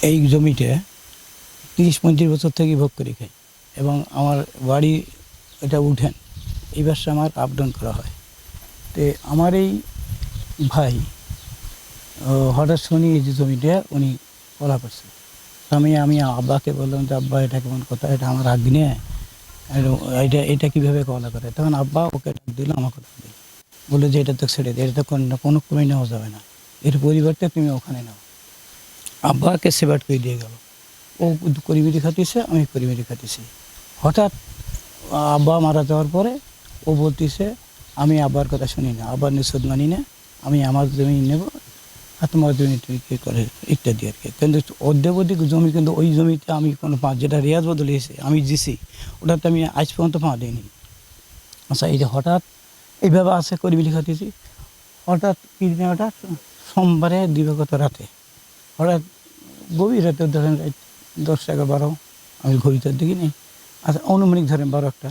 এই জমিতে ৩০-৩৫ বছর থেকে ভোগ করে খাই এবং আমার বাড়ি এটা উঠেন এই ব্যবসা আমার আপ ডাউন করা হয়। তো আমার এই ভাই হঠাৎ শুনি এই যে জমিটা উনি কলা করছে। আমি আব্বাকে বললাম যে আব্বা এটা কেমন কথা, এটা আমার আগ্নে, এটা এটা কীভাবে কলা করে। তখন আব্বা ওকে ডাক দিল, আমাকে ডাক দিল, বলে যে এটা তো ছেড়ে দে, এটা তো কোনো ক্রমে নেওয়া যাবে না, এর পরিবর্তে তুমি ওখানে নাও। আব্বাকে সেবাট করে দিয়ে গেল। ও করিমেরি খাটিয়েছে, আমি করিমেরি খাটিয়েছি। হঠাৎ আব্বা মারা যাওয়ার পরে ও বলতেছে আমি আব্বার কথা শুনি না, আব্বার নিষেধ মানি না, আমি আমার জমি নেব আর তোমার জমি তুমি কী করে ইত্যাদি আর কি। কিন্তু অর্ধেক জমি, কিন্তু ওই জমিতে আমি কোনো যেটা রেয়াজ বদলিয়েছে আমি দিছি, ওটাতে আমি আজ পর্যন্ত দিইনি। আচ্ছা, এই যে হঠাৎ এইভাবে আছে করিমেরি খাটিয়েছি, হঠাৎ কি হঠাৎ সোমবারে দিবাগত রাতে, হঠাৎ গভীর রাতে ধরেন 10-11 আমি ঘড়িতে দেখি নেই, আচ্ছা অনুমানিক ধরেন 12টা।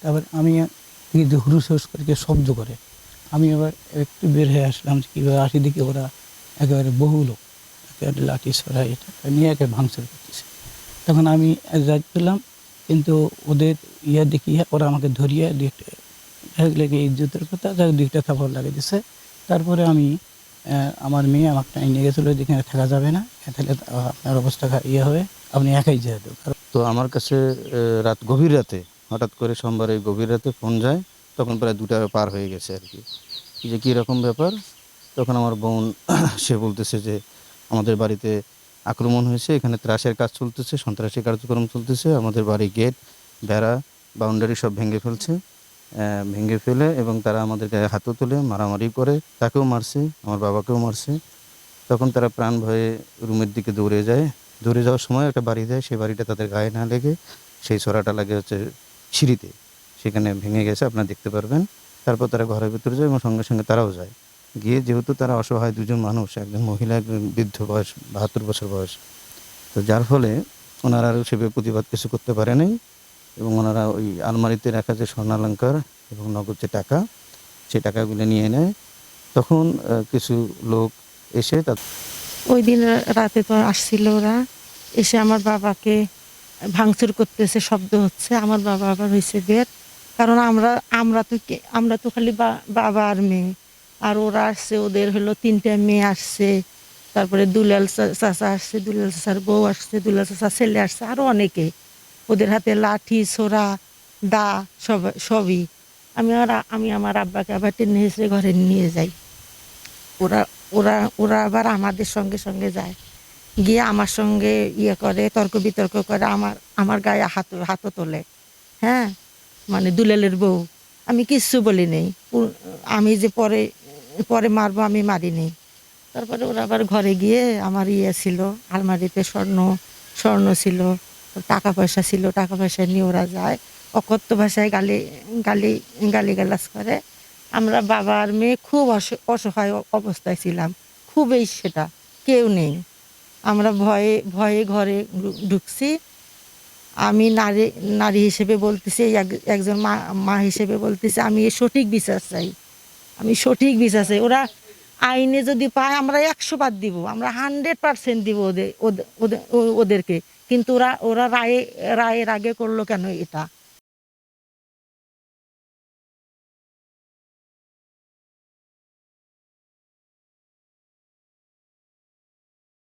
তারপরে আমি দেখি হুরুস হুরুস করে শব্দ করে, আমি এবার একটু বের হয়ে আসলাম, কীভাবে আসি দেখি ওরা একেবারে বহু লোক একেবারে লাঠি ছড়া এটা নিয়ে একে ভাঙচুর করতেছে। তখন আমি যাই পেলাম, কিন্তু ওদের দেখিয়ে ওরা আমাকে ধরিয়ে লেগে ইজ্জতের কথা যাই 2টা থাপড় লাগিয়ে দিছে। তারপরে আমি আমার মেয়ে আমাকে নিয়ে গেছিলো, যেখানে থাকা যাবে না, তাহলে আপনার অবস্থা হবে, আপনি একাই যেহেতু। তো আমার কাছে রাত গভীর রাতে হঠাৎ করে সোমবারে গভীর রাতে ফোন যায়, তখন প্রায় 2টা পার হয়ে গেছে আর কি, যে কীরকম ব্যাপার। তখন আমার বোন সে বলতেছে যে আমাদের বাড়িতে আক্রমণ হয়েছে, এখানে ত্রাসের কাজ চলতেছে, সন্ত্রাসী কার্যক্রম চলতেছে, আমাদের বাড়ি গেট বেড়া বাউন্ডারি সব ভেঙে ফেলছে, ভেঙে ফেলে এবং তারা আমাদের গায়ে হাতও তুলে মারামারি করে, তাকেও মারছে, আমার বাবাকেও মারছে। তখন তারা প্রাণ ভয়ে রুমের দিকে দৌড়ে যায়। দৌড়ে যাওয়ার সময় একটা বাড়ি যায়, সেই বাড়িটা তাদের গায়ে না লেগে সেই ছোরাটা লাগে হচ্ছে সিঁড়িতে, সেখানে ভেঙে গেছে, আপনারা দেখতে পারবেন। তারপর তারা ঘরের ভিতরে যায় এবং সঙ্গে সঙ্গে তারাও যায়। গিয়ে যেহেতু তারা অসহায় 2জন মানুষ, একজন মহিলা একজন বৃদ্ধ বয়স 72 বছর বয়স, তো যার ফলে ওনারা আরও সেভাবে প্রতিবাদ কিছু করতে পারে নাই এবং ওনারা ওই আলমারিতে রাখা যে স্বর্ণালঙ্কার এবং নগদ যে টাকা, সেই টাকাগুলো নিয়ে নেয়। তখন কিছু লোক এসে ওই দিন রাতে তো আসছিল ওরা, এসে আমার বাবাকে ভাঙচুর করতেছে, শব্দ হচ্ছে। আমার বাবা আবার হয়েছে বের, কারণ আমরা তো খালি বাবা আর মেয়ে, আর ওরা আসছে, ওদের হলো 3টা মেয়ে আসছে, তারপরে দুলাল চাচা আসছে, দুলাল চাচার বউ আসছে, দুলাল চাচার ছেলে আসছে, আরো অনেকে। ওদের হাতে লাঠি ছোরা দা সবই। আমি আমার আব্বাকে আবার টেনে হেসড়ে ঘরে নিয়ে যাই। ওরা ওরা ওরা আবার আমাদের সঙ্গে সঙ্গে যায়, গিয়ে আমার সঙ্গে করে, তর্ক বিতর্ক করে, আমার গায়ে হাতও তোলে। হ্যাঁ, মানে দুলালের বউ। আমি কিচ্ছু বলি নেই, আমি যে পরে পরে মারবো আমি মারিনি। তারপরে ওরা আবার ঘরে গিয়ে আমার ছিল আলমারিতে স্বর্ণ ছিল, টাকা পয়সা ছিল, টাকা পয়সা নিয়ে ওরা যায়, অকথ্য ভাষায় গালি গালি গালিগালাজ করে। আমরা বাবা আর মেয়ে খুব অসহায় অবস্থায় ছিলাম, খুবই, সেটা কেউ নেই। আমরা ভয়ে ভয়ে ঘরে ঢুকছি। আমি নারী নারী হিসেবে বলতেছি, একজন মা হিসেবে বলতেছি, আমি সঠিক বিচার চাই, আমি সঠিক বিচার চাই। ওরা আইনে যদি পায় আমরা 100 বার দিব, আমরা 100% দিব ওদেরকে, কিন্তু ওরা রায়ের আগে করলো কেন এটা?